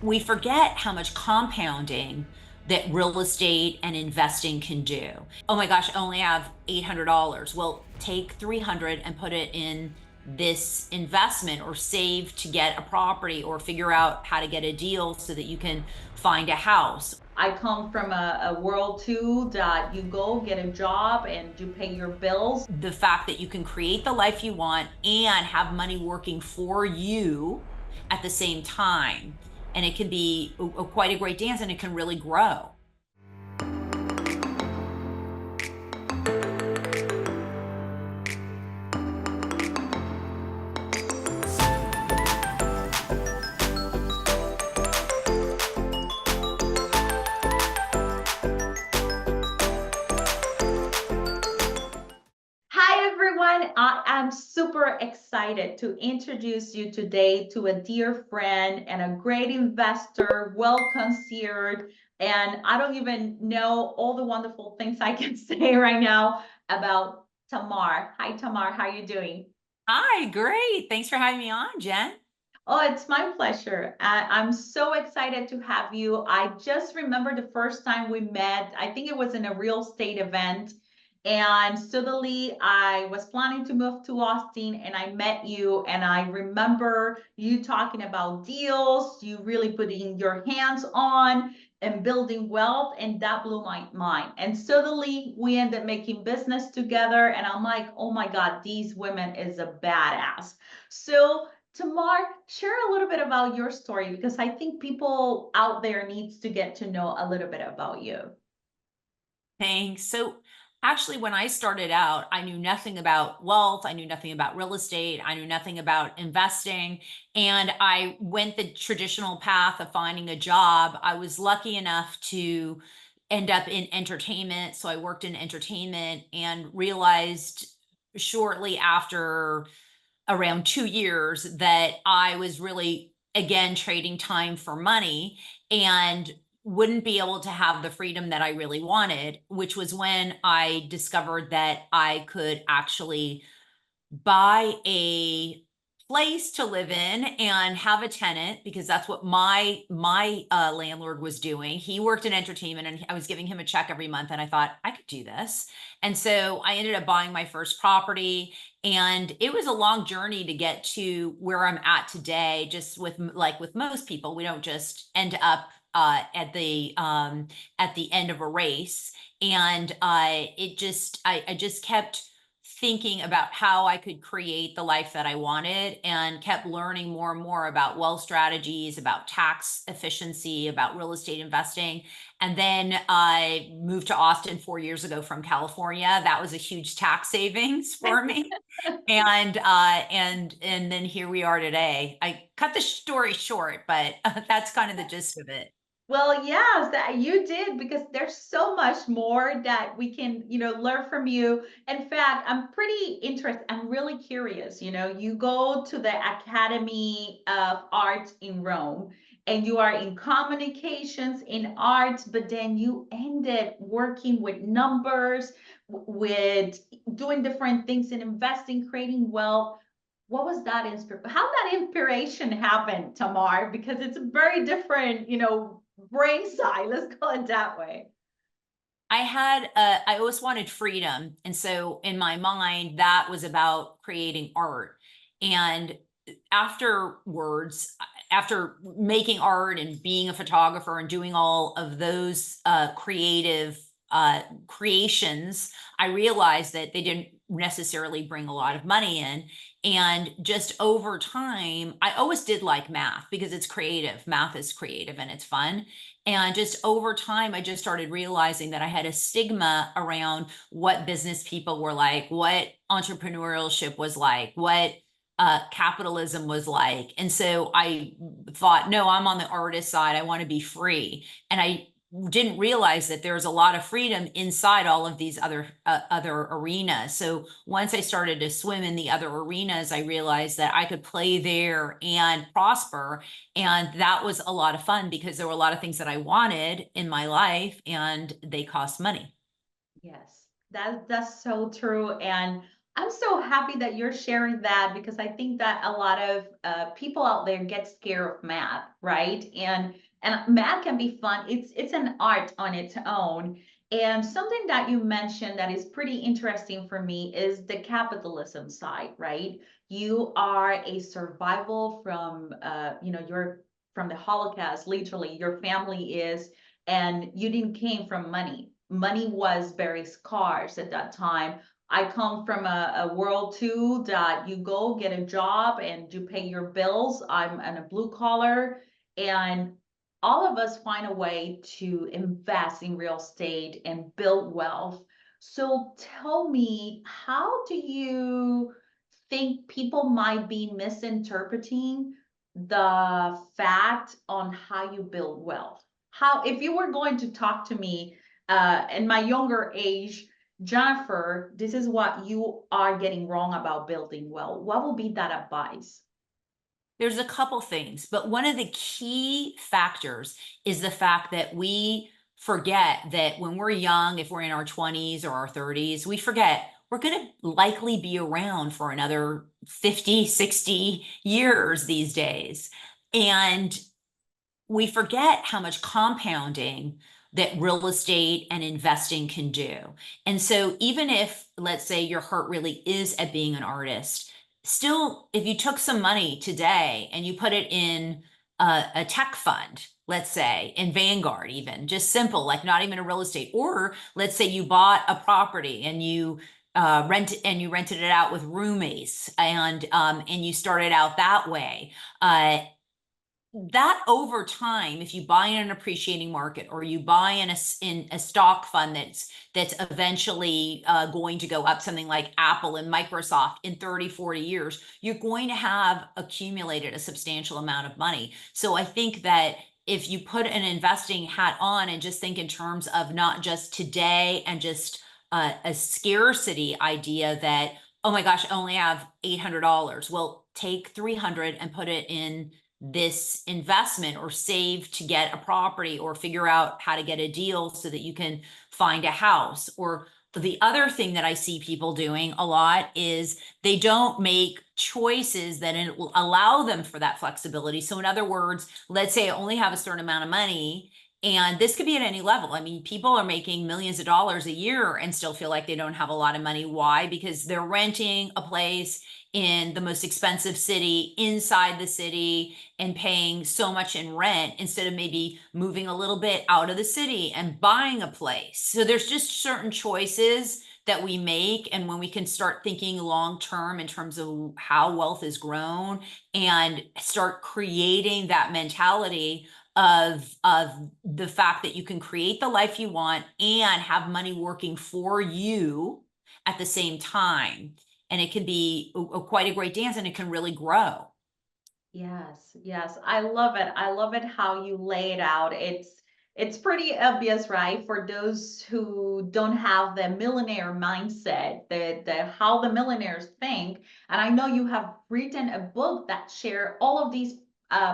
we forget how much compounding that real estate and investing can do. Oh my gosh, I only have $800. Well, take 300 and put it in this investment or save to get a property or figure out how to get a deal so that you can find a house. I come from a world too that you go get a job and you pay your bills. The fact that you can create the life you want and have money working for you at the same time. And it can be quite a great dance and it can really grow. Hi, everyone. I am super excited to introduce you today to a dear friend and a great investor, well considered. And I don't even know all the wonderful things I can say right now about Tamar. Hi, Tamar. How are you doing? Hi, great. Thanks for having me on, Jen. Oh, it's my pleasure. I'm so excited to have you. I just remember the first time we met. I think it was in a real estate event. And suddenly I was planning to move to Austin and I met you. And I remember you talking about deals, you really putting your hands on and building wealth. And that blew my mind. And suddenly we ended up making business together. And I'm like, oh my God, these women is a badass. So Tamar, share a little bit about your story because I think people out there needs to get to know a little bit about you. Thanks. So, actually, when I started out, I knew nothing about wealth. I knew nothing about real estate. I knew nothing about investing. And I went the traditional path of finding a job. I was lucky enough to end up in entertainment. So, I worked in entertainment and realized shortly after around 2 years that I was really, again, trading time for money and wouldn't be able to have the freedom that I really wanted, which was when I discovered that I could actually buy a place to live in and have a tenant because that's what my landlord was doing. He worked in entertainment and I was giving him a check every month and I thought I could do this. And so I ended up buying my first property and it was a long journey to get to where I'm at today. Just with like with most people, we don't just end up at the end of a race. And I just kept thinking about how I could create the life that I wanted and kept learning more and more about wealth strategies, about tax efficiency, about real estate investing. And then I moved to Austin 4 years ago from California. That was a huge tax savings for me. And then here we are today. I cut the story short, but that's kind of the gist of it. Well, yes, that you did because there's so much more that we can, learn from you. In fact, I'm pretty interested. I'm really curious. You go to the Academy of Art in Rome and you are in communications in art, but then you ended working with numbers, with doing different things in investing, creating wealth. What was that how that inspiration happened, Tamar? Because it's a very different, brain side. Let's call it that way. I always wanted freedom. And so in my mind, that was about creating art. And afterwards, after making art and being a photographer and doing all of those creative creations, I realized that they didn't necessarily bring a lot of money in. And just over time, I always did like math because it's creative. Math is creative and it's fun. And just over time, I just started realizing that I had a stigma around what business people were like, what entrepreneurship was like, what capitalism was like. And so I thought, no, I'm on the artist side. I want to be free. And I didn't realize that there's a lot of freedom inside all of these other arenas. So once I started to swim in the other arenas, I realized that I could play there and prosper. And that was a lot of fun because there were a lot of things that I wanted in my life and they cost money. Yes, that's so true. And I'm so happy that you're sharing that because I think that a lot of people out there get scared of math, right? And math can be fun. It's an art on its own. And something that you mentioned that is pretty interesting for me is the capitalism side, right? You are a survival from you're from the Holocaust, literally. Your family is, and you didn't came from money. Money was very scarce at that time. I come from a world too that you go get a job and you pay your bills. I'm in a blue collar, and all of us find a way to invest in real estate and build wealth. So tell me, how do you think people might be misinterpreting the fact on how you build wealth? How, if you were going to talk to me in my younger age, Jennifer, this is what you are getting wrong about building wealth. What will be that advice? There's a couple things, but one of the key factors is the fact that we forget that when we're young, if we're in our 20s or our 30s, we forget we're going to likely be around for another 50, 60 years these days. And we forget how much compounding that real estate and investing can do. And so, even if, let's say, your heart really is at being an artist, still, if you took some money today and you put it in a tech fund, let's say in Vanguard, even just simple, like not even a real estate, or let's say you bought a property and you rented it out with roommates and you started out that way. That over time, if you buy in an appreciating market or you buy in a stock fund that's eventually going to go up, something like Apple and Microsoft in 30, 40 years, you're going to have accumulated a substantial amount of money. So I think that if you put an investing hat on and just think in terms of not just today and just a scarcity idea that, oh my gosh, I only have $800. Well, take 300 and put it in this investment or save to get a property or figure out how to get a deal so that you can find a house. Or the other thing that I see people doing a lot is they don't make choices that it will allow them for that flexibility. So in other words, let's say I only have a certain amount of money, and this could be at any level. I mean, people are making millions of dollars a year and still feel like they don't have a lot of money. Why? Because they're renting a place in the most expensive city inside the city and paying so much in rent instead of maybe moving a little bit out of the city and buying a place. So there's just certain choices that we make. And when we can start thinking long term in terms of how wealth is grown and start creating that mentality of the fact that you can create the life you want and have money working for you at the same time, and it can be quite a great dance and it can really grow. Yes, yes. I love it. I love it how you lay it out. It's pretty obvious, right? For those who don't have the millionaire mindset, the how the millionaires think. And I know you have written a book that share all of these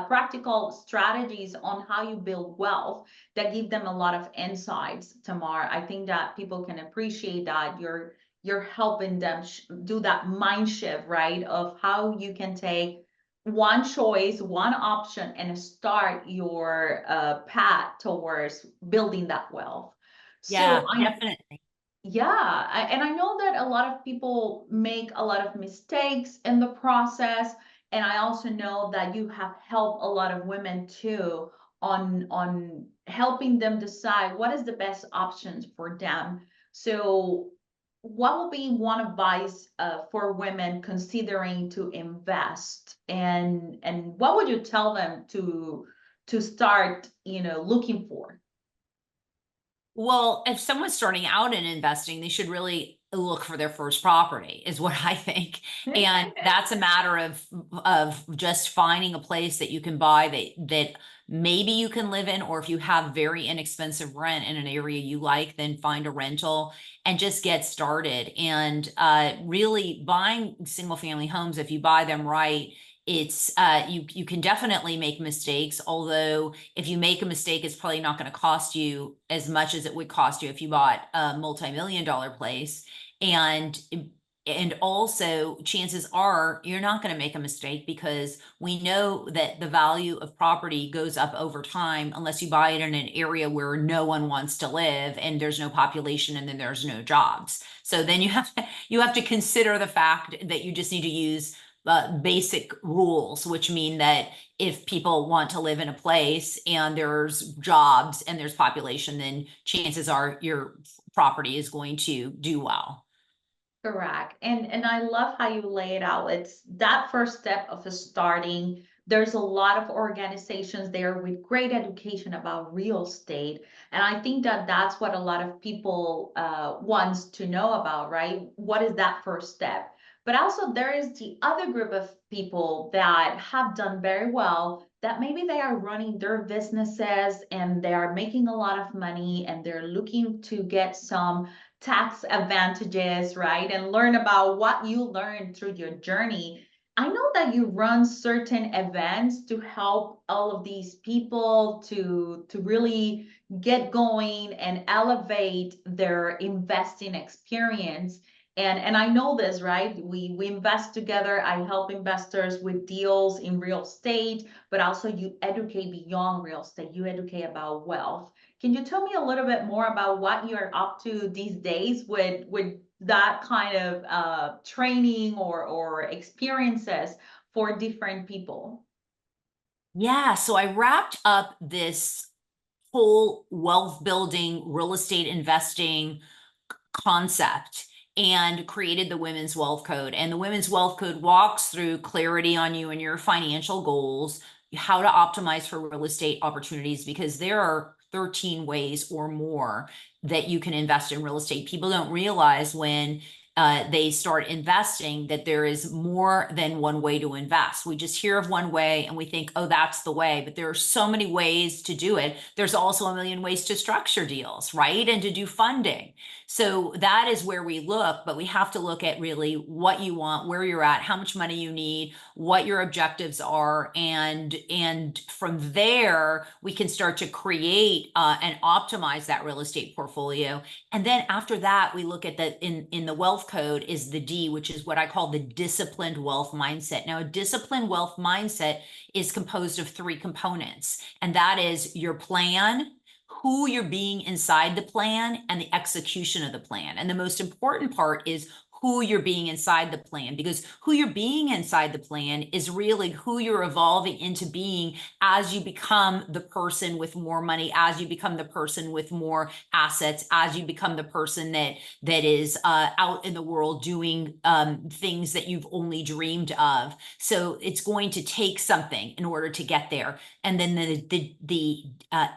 practical strategies on how you build wealth that give them a lot of insights, Tamar. I think that people can appreciate that you're helping them do that mind shift, right? Of how you can take one choice, one option, and start your path towards building that wealth. So Yeah, I definitely. yeah, and I know that a lot of people make a lot of mistakes in the process, and I also know that you have helped a lot of women too on helping them decide what is the best options for them. So, what will be one advice for women considering to invest, and what would you tell them to start, looking for? Well, if someone's starting out in investing, they should really look for their first property, is what I think. And that's a matter of just finding a place that you can buy that maybe you can live in, or if you have very inexpensive rent in an area you like, then find a rental and just get started. And really buying single family homes, if you buy them right, it's you can definitely make mistakes, although if you make a mistake, it's probably not going to cost you as much as it would cost you if you bought a multi-million dollar place. And And also, chances are you're not going to make a mistake because we know that the value of property goes up over time unless you buy it in an area where no one wants to live and there's no population and then there's no jobs. So then you have to consider the fact that you just need to use basic rules, which mean that if people want to live in a place and there's jobs and there's population, then chances are your property is going to do well. Correct. And I love how you lay it out. It's that first step of starting. There's a lot of organizations there with great education about real estate. And I think that that's what a lot of people wants to know about, right? What is that first step? But also there is the other group of people that have done very well that maybe they are running their businesses and they are making a lot of money and they're looking to get some tax advantages, right? And learn about what you learned through your journey. I know that you run certain events to help all of these people to really get going and elevate their investing experience. And I know this, right? We invest together. I help investors with deals in real estate, but also you educate beyond real estate. You educate about wealth. Can you tell me a little bit more about what you're up to these days with that kind of training or experiences for different people? Yeah, so I wrapped up this whole wealth building, real estate investing concept and created the Women's Wealth Code. And the Women's Wealth Code walks through clarity on you and your financial goals, how to optimize for real estate opportunities, because there are 13 ways or more that you can invest in real estate. People don't realize when they start investing that there is more than one way to invest. We just hear of one way and we think, oh, that's the way. But there are so many ways to do it. There's also a million ways to structure deals, right? And to do funding. So that is where we look, but we have to look at really what you want, where you're at, how much money you need, what your objectives are, and from there we can start to create and optimize that real estate portfolio. And then after that, we look at the in the wealth code is the D, which is what I call the disciplined wealth mindset. Now, a disciplined wealth mindset is composed of three components, and that is your plan, who you're being inside the plan, and the execution of the plan. And the most important part is who you're being inside the plan, because who you're being inside the plan is really who you're evolving into being as you become the person with more money, as you become the person with more assets, as you become the person that is out in the world doing things that you've only dreamed of. So it's going to take something in order to get there. And then the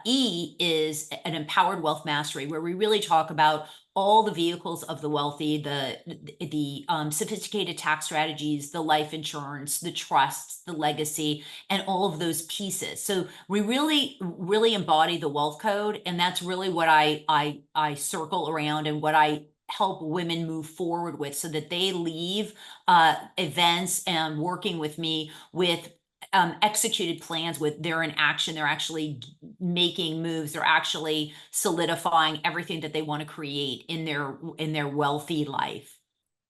E is an empowered wealth mastery, where we really talk about all the vehicles of the wealthy, the sophisticated tax strategies, the life insurance, the trusts, the legacy, and all of those pieces. So we really embody the wealth code, and that's really what I circle around and what I help women move forward with, so that they leave events and working with me with executed plans, with they're in action, they're actually making moves, they're actually solidifying everything that they want to create in their wealthy life.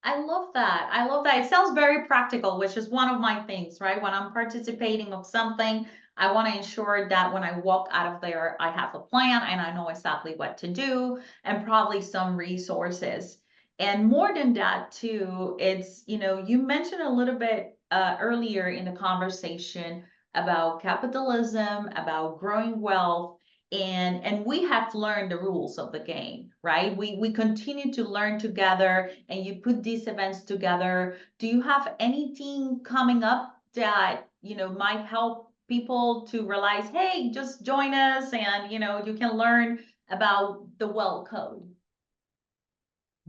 I love that. I love that. It sounds very practical, which is one of my things, right? When I'm participating of something, I want to ensure that when I walk out of there, I have a plan and I know exactly what to do and probably some resources. And more than that, too, it's, you mentioned a little bit earlier in the conversation about capitalism, about growing wealth, and we have learned the rules of the game, right? We continue to learn together, and you put these events together. Do you have anything coming up that might help people to realize, hey, just join us, and you can learn about the well code?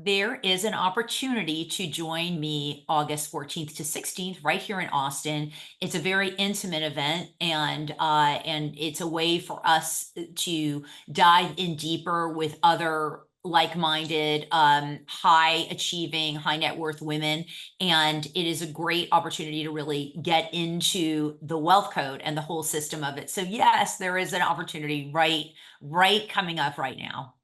There is an opportunity to join me August 14th to 16th right here in Austin. It's a very intimate event, and it's a way for us to dive in deeper with other like-minded, high achieving, high net worth women. And it is a great opportunity to really get into the wealth code and the whole system of it. So yes, there is an opportunity right coming up right now.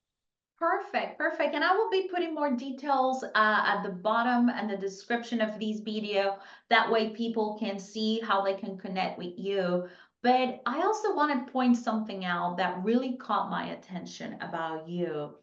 Perfect, perfect. And I will be putting more details at the bottom and the description of this video. That way people can see how they can connect with you. But I also want to point something out that really caught my attention about you,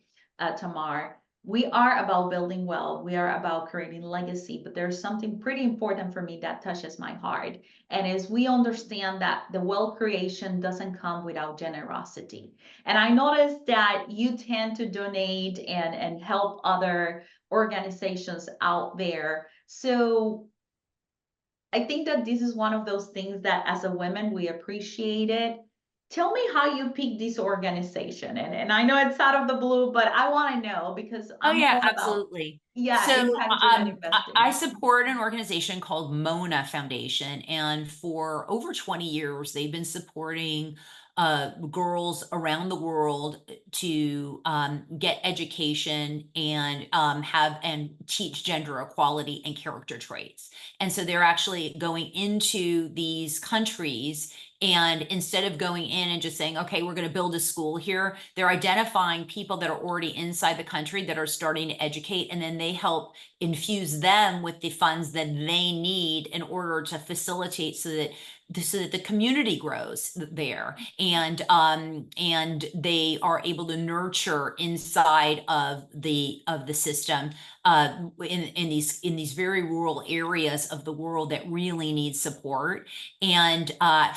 Tamar. We are about building wealth. We are about creating legacy, but there's something pretty important for me that touches my heart. And is we understand that the wealth creation doesn't come without generosity. And I noticed that you tend to donate and help other organizations out there. So I think that this is one of those things that as a woman, we appreciate it. Tell me how you picked this organization. And I know it's out of the blue, but I want to know because Oh I'm yeah, all about, absolutely. yeah, So impact driven I investing. support an organization called Mona Foundation, and for over 20 years, they've been supporting girls around the world to get education and have and teach gender equality and character traits. And so they're actually going into these countries, and instead of going in and just saying, okay, we're going to build a school here, they're identifying people that are already inside the country that are starting to educate, and then they help infuse them with the funds that they need in order to facilitate so that the community grows there, and they are able to nurture inside of the system in these very rural areas of the world that really need support. And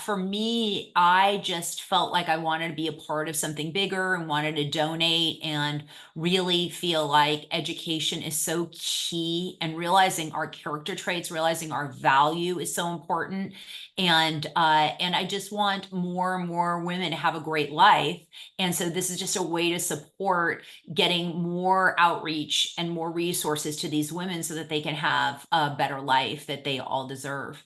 for me, I just felt like I wanted to be a part of something bigger and wanted to donate and really feel like education is so key, and realizing our character traits, realizing our value is so important. And I just want more and more women to have a great life. And so this is just a way to support getting more outreach and more resources to these women so that they can have a better life that they all deserve.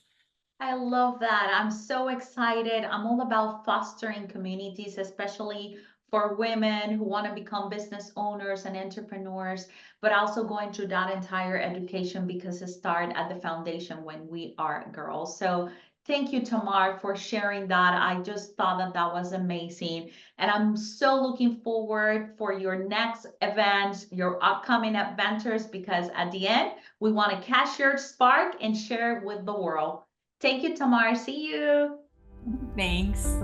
I love that. I'm so excited. I'm all about fostering communities, especially for women who want to become business owners and entrepreneurs, but also going through that entire education because it starts at the foundation when we are girls. So thank you, Tamar, for sharing that. I just thought that that was amazing. And I'm so looking forward for your next event, your upcoming adventures, because at the end, we want to catch your spark and share it with the world. Thank you, Tamar. See you. Thanks.